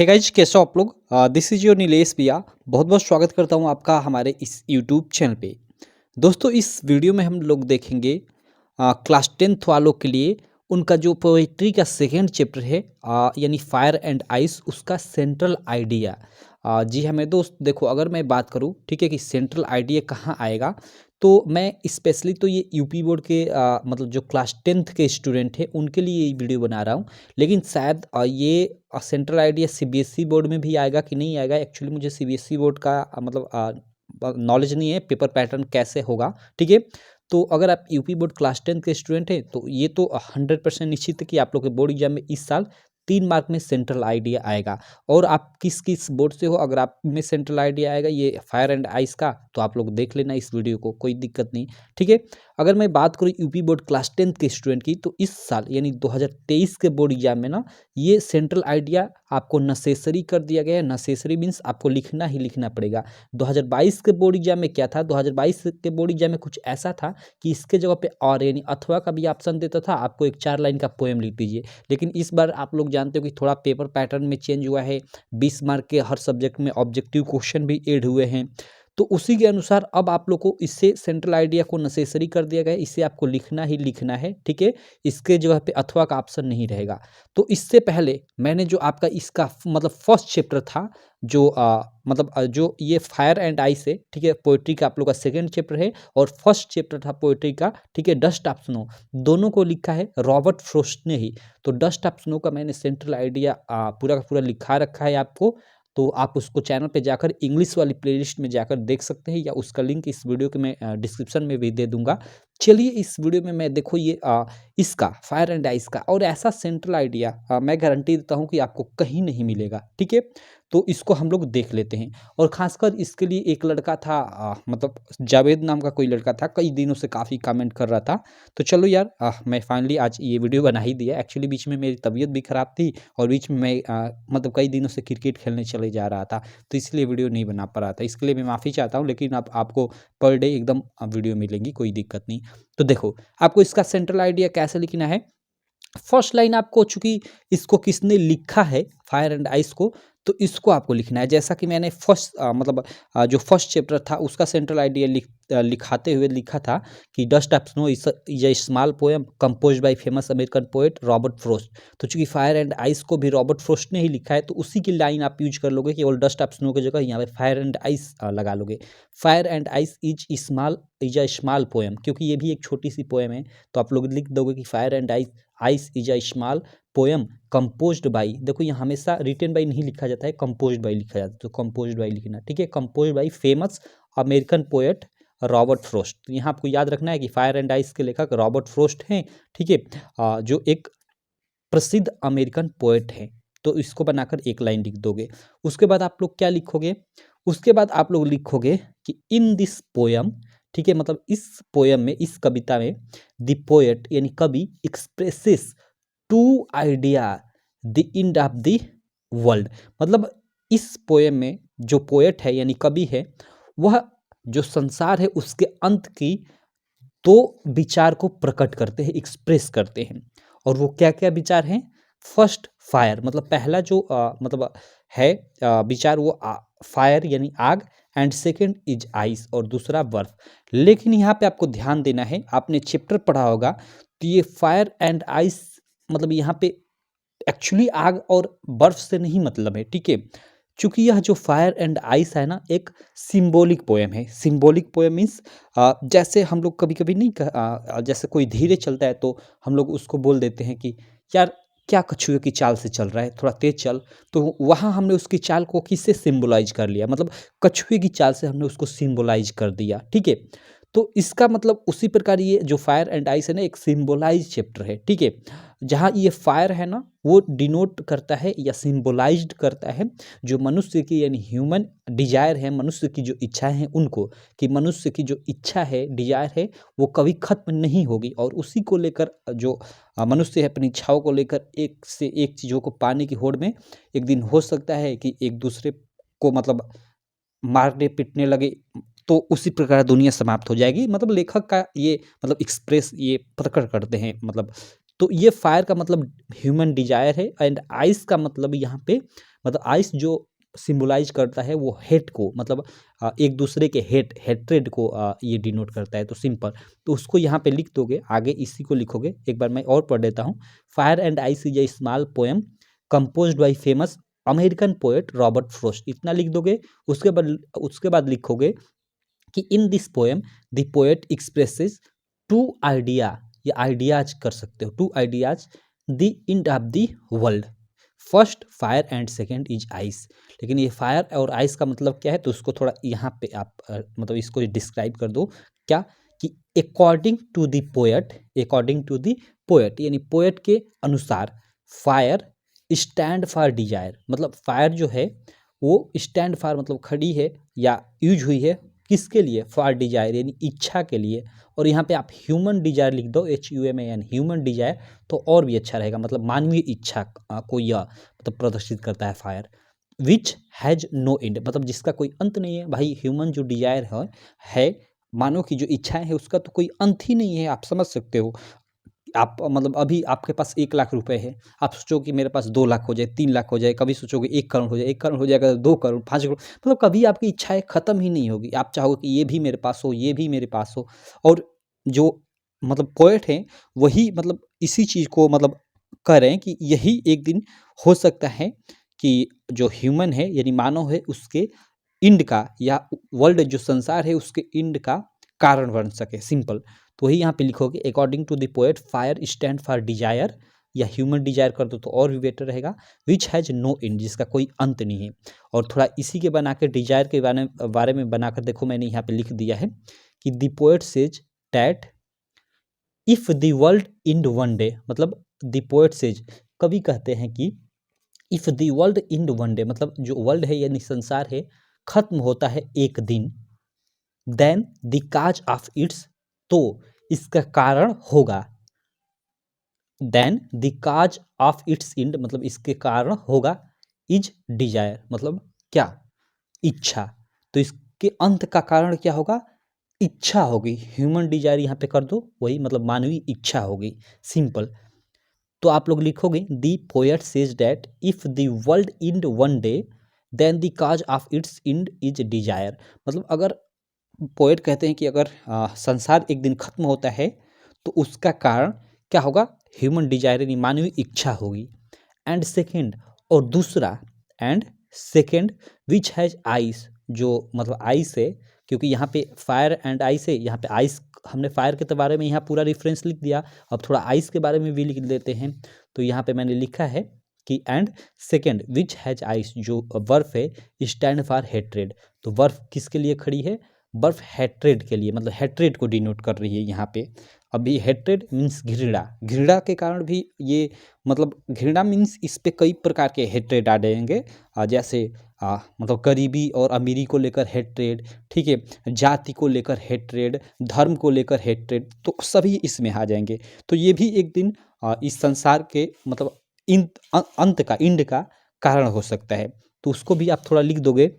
Hey guys, कैसे हो आप लोग। दिस इज योर नीलेश भैया। बहुत बहुत स्वागत करता हूँ आपका हमारे इस यूट्यूब चैनल पे। दोस्तों, इस वीडियो में हम लोग देखेंगे क्लास 10th वालों के लिए उनका जो पोइट्री का सेकेंड चैप्टर है, यानी फायर एंड आइस, उसका सेंट्रल आइडिया। जी हाँ मेरे दोस्त, देखो अगर मैं बात करूँ, ठीक है, कि सेंट्रल आइडिया कहाँ आएगा, तो मैं स्पेशली तो ये यूपी बोर्ड के मतलब जो क्लास 10th के स्टूडेंट हैं उनके लिए ये वीडियो बना रहा हूँ। लेकिन शायद ये सेंट्रल आइडिया सीबीएसई बोर्ड में भी आएगा कि नहीं आएगा। एक्चुअली मुझे सीबीएसई बोर्ड का मतलब नॉलेज नहीं है, पेपर पैटर्न कैसे होगा, ठीक है। तो अगर आप यूपी बोर्ड क्लास 10 के स्टूडेंट हैं तो ये तो 100% निश्चित है कि आप लोग के बोर्ड एग्जाम में इस साल 3 मार्क में सेंट्रल आइडिया आएगा। और आप किस किस बोर्ड से हो, अगर आप में सेंट्रल आइडिया आएगा ये फायर एंड आइस का, तो आप लोग देख लेना इस वीडियो को, कोई दिक्कत नहीं, ठीक है। अगर मैं बात करूँ यूपी बोर्ड क्लास 10 के स्टूडेंट की, तो इस साल यानी 2023 के बोर्ड एग्जाम में ना ये सेंट्रल आइडिया आपको नेसेसरी कर दिया गया है। नेसेसरी मीन्स आपको लिखना ही लिखना पड़ेगा। 2022 के बोर्ड एग्जाम में क्या था, 2022 के बोर्ड एग्जाम में कुछ ऐसा था कि इसके जगह पे और यानी अथवा का भी ऑप्शन देता था, आपको एक 4 लाइन का पोएम लिख दीजिए। लेकिन इस बार आप लोग जानते हो कि थोड़ा पेपर पैटर्न में चेंज हुआ है, 20 मार्क के हर सब्जेक्ट में ऑब्जेक्टिव क्वेश्चन भी ऐड हुए हैं। तो उसी के अनुसार अब आप लोग को इससे सेंट्रल आइडिया को नेसेसरी कर दिया गया है, इसे आपको लिखना ही लिखना है, ठीक है। इसके जगह पे अथवा का ऑप्शन नहीं रहेगा। तो इससे पहले मैंने जो आपका इसका मतलब फर्स्ट चैप्टर था, जो जो ये फायर एंड आइस है, ठीक है, पोएट्री का आप लोग का सेकंड चैप्टर है और फर्स्ट चैप्टर था पोएट्री का, ठीक है, डस्ट ऑफ स्नो, दोनों को लिखा है रॉबर्ट फ्रॉस्ट ने ही। तो डस्ट ऑफ स्नो का मैंने सेंट्रल आइडिया पूरा का पूरा लिखा रखा है आपको। तो आप उसको चैनल पे जाकर इंग्लिश वाली प्लेलिस्ट में जाकर देख सकते हैं, या उसका लिंक इस वीडियो के मैं डिस्क्रिप्शन में भी दे दूंगा। चलिए इस वीडियो में मैं देखो ये इसका फायर एंड आइस का और ऐसा सेंट्रल आइडिया मैं गारंटी देता हूँ कि आपको कहीं नहीं मिलेगा, ठीक है। तो इसको हम लोग देख लेते हैं। और खासकर इसके लिए एक लड़का था, मतलब जावेद नाम का कोई लड़का था, कई दिनों से काफ़ी कमेंट कर रहा था। तो चलो यार, मैं फाइनली आज ये वीडियो बना ही दिया। एक्चुअली बीच में मेरी तबीयत भी ख़राब थी और बीच में मैं मतलब कई दिनों से क्रिकेट खेलने चले जा रहा था, तो इसलिए वीडियो नहीं बना पा रहा था। इसके लिए मैं माफ़ी चाहता हूँ, लेकिन अब आपको पर डे एकदम वीडियो मिलेंगी, कोई दिक्कत नहीं। तो देखो आपको इसका सेंट्रल आइडिया कैसे लिखना है। फर्स्ट लाइन आपको, चूंकि इसको किसने लिखा है फायर एंड आइस को, तो इसको आपको लिखना है। जैसा कि मैंने फर्स्ट मतलब जो फर्स्ट चैप्टर था उसका सेंट्रल आइडिया लिखाते हुए लिखा था कि dust of snow is a small poem composed by famous American poet Robert Frost. तो चूंकि फायर एंड आइस को भी रॉबर्ट फ्रॉस्ट ने ही लिखा है, तो उसी की लाइन आप यूज कर लोगे, केवल डस्ट ऑफ स्नो की जगह यहाँ पे फायर एंड आइस लगा लोगे। Fire and ice is a small poem, क्योंकि ये भी एक छोटी सी पोएम है, तो आप लोग लिख दोगे कि fire and ice is a small poem composed by. देखो यहाँ हमेशा रिटन बाई नहीं लिखा जाता है, कंपोज्ड बाई लिखा जाता है, तो कंपोज्ड बाई लिखना, ठीक है। Composed by famous American poet Robert Frost. तो यहाँ आपको याद रखना है कि फायर एंड आइस के लेखक रॉबर्ट फ्रॉस्ट हैं, ठीक है, जो एक प्रसिद्ध अमेरिकन पोएट हैं। तो इसको बनाकर एक लाइन लिख दोगे। उसके बाद आप लोग क्या लिखोगे, उसके बाद आप लोग लिखोगे कि इन दिस पोएम, ठीक है, मतलब इस पोएम में, इस कविता में, द पोएट यानी कवि expresses two idea the end of the world. मतलब इस पोएम में जो पोएट है यानी कवि है, वह जो संसार है उसके अंत की दो विचार को प्रकट करते हैं, एक्सप्रेस करते हैं। और वो क्या क्या विचार हैं। फर्स्ट फायर, मतलब पहला जो मतलब है विचार, वो फायर यानी आग, एंड सेकंड इज आइस, और दूसरा बर्फ। लेकिन यहाँ पे आपको ध्यान देना है, आपने चैप्टर पढ़ा होगा, तो ये फायर एंड आइस मतलब यहाँ पे एक्चुअली आग और बर्फ से नहीं मतलब है, ठीक है। चूंकि यह जो फायर एंड आइस है ना, एक सिंबॉलिक पोएम है। सिंबॉलिक पोएम मीन्स जैसे हम लोग कभी कभी नहीं जैसे कोई धीरे चलता है तो हम लोग उसको बोल देते हैं कि यार क्या कछुए की चाल से चल रहा है, थोड़ा तेज चल। तो वहाँ हमने उसकी चाल को किससे सिंबलाइज कर लिया, मतलब कछुए की चाल से हमने उसको सिंबलाइज कर दिया, ठीक है। तो इसका मतलब उसी प्रकार ये जो फायर एंड आइस है ना, एक सिंबलाइज चैप्टर है, ठीक है। जहाँ ये फायर है ना, वो डिनोट करता है या सिंबलाइज्ड करता है जो मनुष्य की यानी ह्यूमन डिजायर है, मनुष्य की जो इच्छाएं हैं उनको, कि मनुष्य की जो इच्छा है, डिजायर है, वो कभी खत्म नहीं होगी। और उसी को लेकर जो मनुष्य है, अपनी इच्छाओं को लेकर एक से एक चीज़ों को पाने की होड़ में एक दिन हो सकता है कि एक दूसरे को मतलब मारने पीटने लगे, तो उसी प्रकार दुनिया समाप्त हो जाएगी। मतलब लेखक का ये मतलब एक्सप्रेस ये प्रकट करते हैं, मतलब तो ये फायर का मतलब ह्यूमन डिजायर है, एंड आइस का मतलब यहाँ पे मतलब आइस जो सिंबलाइज करता है वो हेट को, मतलब एक दूसरे के हेट्रेड को ये डिनोट करता है। तो सिंपल, तो उसको यहाँ पे लिख दोगे, आगे इसी को लिखोगे। एक बार मैं और पढ़ देता हूँ। Fire and ice is a small poem composed by famous American poet Robert Frost, इतना लिख दोगे। उसके बाद लिखोगे कि in this poem the poet expresses two idea, ये आइडियाज कर सकते हो, two ideas the end of the world, first fire and second is ice. लेकिन ये फायर और आइस का मतलब क्या है, तो उसको थोड़ा यहाँ पे आप मतलब इसको डिस्क्राइब कर दो क्या, कि अकॉर्डिंग टू द पोएट यानी पोएट के अनुसार फायर स्टैंड फॉर डिजायर, मतलब फायर जो है वो स्टैंड फॉर मतलब खड़ी है या यूज हुई है किसके लिए, फॉर डिजायर यानी इच्छा के लिए। और यहाँ पे आप ह्यूमन डिजायर लिख दो, HUMAN ह्यूमन डिजायर, तो और भी अच्छा रहेगा, मतलब मानवीय इच्छा को यह मतलब प्रदर्शित करता है fire. Which has no end, मतलब जिसका कोई अंत नहीं है। भाई ह्यूमन जो डिजायर है मानव की जो इच्छाएं है उसका तो कोई अंत ही नहीं है, आप समझ सकते हो। आप मतलब अभी आपके पास 1 लाख रुपए है, आप सोचो कि मेरे पास 2 लाख हो जाए, 3 लाख हो जाए, कभी सोचोगे 1 करोड़ हो जाए, 1 करोड़ हो जाएगा, 2 करोड़, 5 करोड़, मतलब कभी आपकी इच्छाएं खत्म ही नहीं होगी। आप चाहोगे कि ये भी मेरे पास हो, ये भी मेरे पास हो। और जो मतलब पोएट हैं वही मतलब इसी चीज को मतलब कह रहे हैं कि यही एक दिन हो सकता है कि जो ह्यूमन है यानी मानव है उसके इंड का, या वर्ल्ड जो संसार है उसके इंड का कारण बन सके, सिंपल। तो वही यहाँ पे लिखोगे according to the poet fire stand for desire, या ह्यूमन डिजायर कर दो तो और भी बेटर रहेगा। विच हैज नो एंड, जिसका कोई अंत नहीं है। और थोड़ा इसी के बना के डिजायर के बारे में बनाकर देखो, मैंने यहाँ पे लिख दिया है कि the poet says that if the world end one day, मतलब द पोएट सेज, कवि कहते हैं कि if the world end one day, मतलब जो वर्ल्ड है यानी संसार है खत्म होता है एक दिन, then the cause of its, तो इसका कारण होगा, then the cause of its end, मतलब इसके कारण होगा, इज डिजायर, मतलब क्या, इच्छा। तो इसके अंत का कारण क्या होगा, इच्छा होगी। ह्यूमन डिजायर यहाँ पे कर दो, वही मतलब मानवीय इच्छा होगी, सिंपल। तो आप लोग लिखोगे the poet says that if the world end one day then the cause of its end is desire, मतलब अगर पोएट कहते हैं कि अगर संसार एक दिन खत्म होता है तो उसका कारण क्या होगा, ह्यूमन डिजायर यानी मानवीय इच्छा होगी। एंड सेकेंड, और दूसरा, and second which has ice, जो मतलब आइस है, क्योंकि यहाँ पे फायर एंड आइस है, यहाँ पे आइस हमने फायर के बारे में यहाँ पूरा रेफरेंस लिख दिया, अब थोड़ा आइस के बारे में भी लिख देते हैं। तो यहाँ पे मैंने लिखा है कि and second which has ice, जो बर्फ है, स्टैंड फॉर हेट्रेड, तो बर्फ किसके लिए खड़ी है, बर्फ हेट्रेड के लिए, मतलब हेट्रेड को डिनोट कर रही है यहाँ पे। अभी हेट्रेड मीन्स घृणा, घृणा के कारण भी ये मतलब घृणा मीन्स इस पे कई प्रकार के हेट्रेड आ जाएंगे, जैसे मतलब गरीबी और अमीरी को लेकर हेट्रेड, ठीक है, जाति को लेकर हेट्रेड, धर्म को लेकर हेट्रेड, तो सभी इसमें आ जाएंगे। तो ये भी एक दिन इस संसार के मतलब अंत का, इंड का कारण हो सकता है। तो उसको भी आप थोड़ा लिख दोगे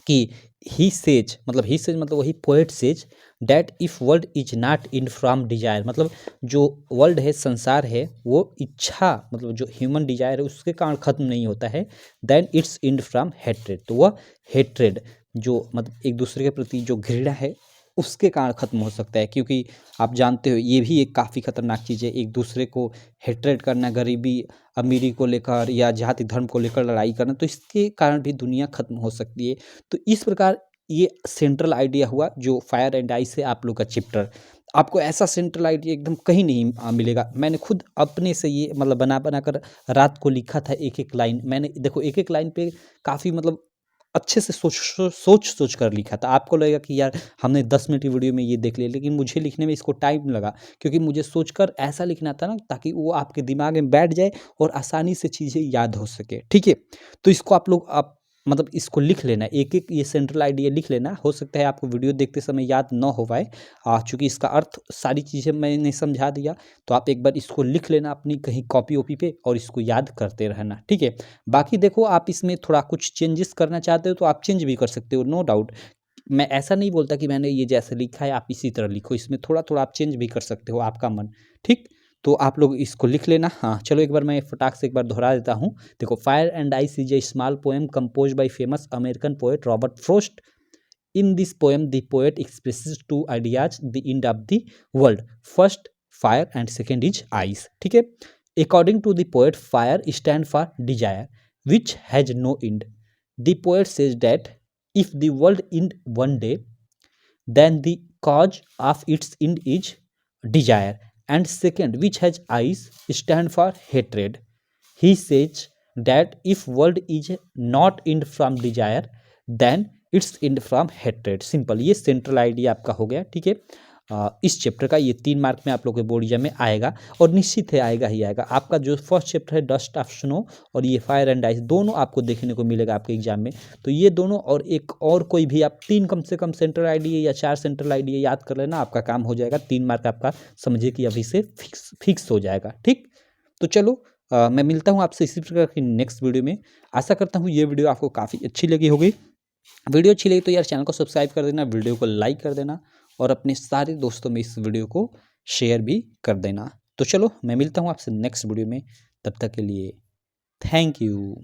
कि ही सेज मतलब वही poet says that if world is not in from Dzire, मतलब जो वर्ल्ड है, संसार है, वो इच्छा मतलब जो ह्यूमन डिजायर है उसके कारण खत्म नहीं होता है, then its end from hatred, तो वह हेट्रेड जो मतलब एक दूसरे के प्रति जो घृणा है उसके कारण खत्म हो सकता है। क्योंकि आप जानते हो ये भी एक काफ़ी खतरनाक चीज़ है, एक दूसरे को हेट्रेड करना, गरीबी अमीरी को लेकर या जाति धर्म को लेकर लड़ाई करना, तो इसके कारण भी दुनिया खत्म हो सकती है। तो इस प्रकार ये सेंट्रल आइडिया हुआ जो फायर एंड आइस है आप लोग का चैप्टर। आपको ऐसा सेंट्रल आइडिया एकदम कहीं नहीं मिलेगा। मैंने खुद अपने से ये मतलब बना बना कर रात को लिखा था, एक एक लाइन मैंने, देखो एक एक लाइन पे काफ़ी मतलब अच्छे से सोच कर लिखा था। आपको लगेगा कि यार हमने 10 मिनट की वीडियो में ये देख लिया, लेकिन मुझे लिखने में इसको टाइम लगा, क्योंकि मुझे सोचकर ऐसा लिखना था ना ताकि वो आपके दिमाग में बैठ जाए और आसानी से चीज़ें याद हो सके, ठीक है। तो इसको आप लोग आप मतलब इसको लिख लेना, एक एक ये सेंट्रल आइडिया लिख लेना। हो सकता है आपको वीडियो देखते समय याद न हो पाए, चूँकि इसका अर्थ सारी चीज़ें मैंने समझा दिया, तो आप एक बार इसको लिख लेना अपनी कहीं कॉपी वॉपी पे और इसको याद करते रहना, ठीक है। बाकी देखो आप इसमें थोड़ा कुछ चेंजेस करना चाहते हो तो आप चेंज भी कर सकते हो, नो डाउट। मैं ऐसा नहीं बोलता कि मैंने ये जैसे लिखा है आप इसी तरह लिखो, इसमें थोड़ा थोड़ा आप चेंज भी कर सकते हो, आपका मन, ठीक। तो आप लोग इसको लिख लेना। हाँ चलो एक बार मैं फटाक से एक बार दोहरा देता हूँ। देखो, fire and ice is a small poem compose bye famous American poet Robert Frost. In this poem, the poet expresses two ideas, the end of the world. First, fire and second is ice. ठीक है। According to the poet, fire stands for desire, which has no end. The poet says that if the world end one day, then the cause of its end is desire. And second, which has ice, stand for hatred. He says that if world is not end from desire, then its end from hatred. Simple, ये central idea आपका हो गया। ठीक है, इस chapter का ये 3 mark में आप लोग के बोर्ड एग्जाम में आएगा और निश्चित है आएगा ही आएगा। आपका जो फर्स्ट चैप्टर है डस्ट ऑफ स्नो और ये फायर एंड आइस, दोनों आपको देखने को मिलेगा आपके एग्जाम में। तो ये दोनों और एक और कोई भी आप 3 कम से कम सेंट्रल आइडिया या 4 सेंट्रल आइडिया याद कर लेना, आपका काम हो जाएगा। 3 मार्क आपका समझिए कि अभी से फिक्स हो जाएगा। ठीक, तो चलो मैं मिलता हूँ आपसे इसी प्रकार की नेक्स्ट वीडियो में। आशा करता हूँ ये वीडियो आपको काफ़ी अच्छी लगी होगी। वीडियो अच्छी लगी तो यार चैनल को सब्सक्राइब कर देना, वीडियो को लाइक कर देना और अपने सारे दोस्तों में इस वीडियो को शेयर भी कर देना। तो चलो मैं मिलता हूँ आपसे नेक्स्ट वीडियो में, तब तक के लिए थैंक यू।